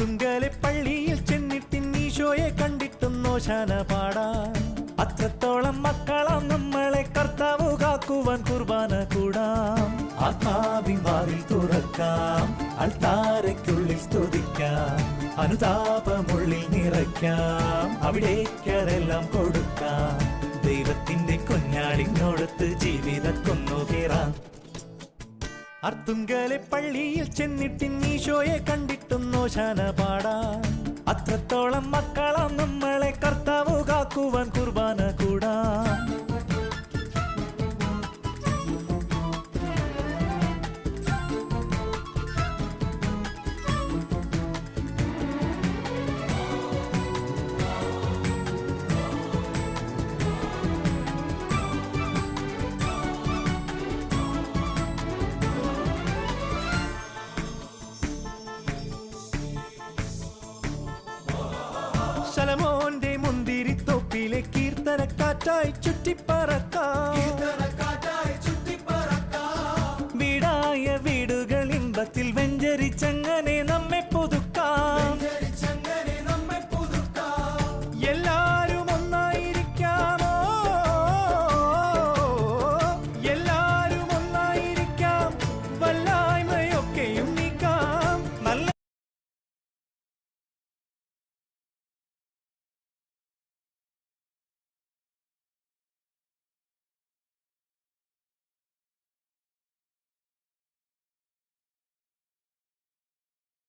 അർത്തുങ്കലെ പള്ളിയിൽ ചെന്നിട്ടിൻ ഈശോയെ കണ്ടിട്ടും നോശാന പാടാം. അത്രത്തോളം മക്കളാം നമ്മളെ കർത്താവ് കാക്കുവാൻ കുർബാന കൂടാം. ആത്മാവിൻ വാതിൽ തുറക്കാം, അൾത്താരയ്ക്കുള്ളിൽ സ്തുതിക്കാം, അനുതാപമുള്ളിൽ നിറയ്ക്കാം, അവിടേക്കതെല്ലാം കൊടുക്കാം. ദൈവത്തിന്റെ കുഞ്ഞാടിനോടത്ത് ജീവിതക്കൊന്നു കയറാം. അർത്തുങ്കലെ പള്ളിയിൽ ചെന്നിട്ടിൻ ഈശോയെ കണ്ടിട്ടും നോശാന പാടാം. അത്രത്തോളം മക്കളാം നമ്മളെ കർത്താവ് കാക്കുവാൻ കുർബാന കൂടാം. ശലോമോന്റെ മുന്തിരിത്തോപ്പിലെ കീർത്തനക്കാറ്റായി ചുറ്റിപ്പറക്കാം.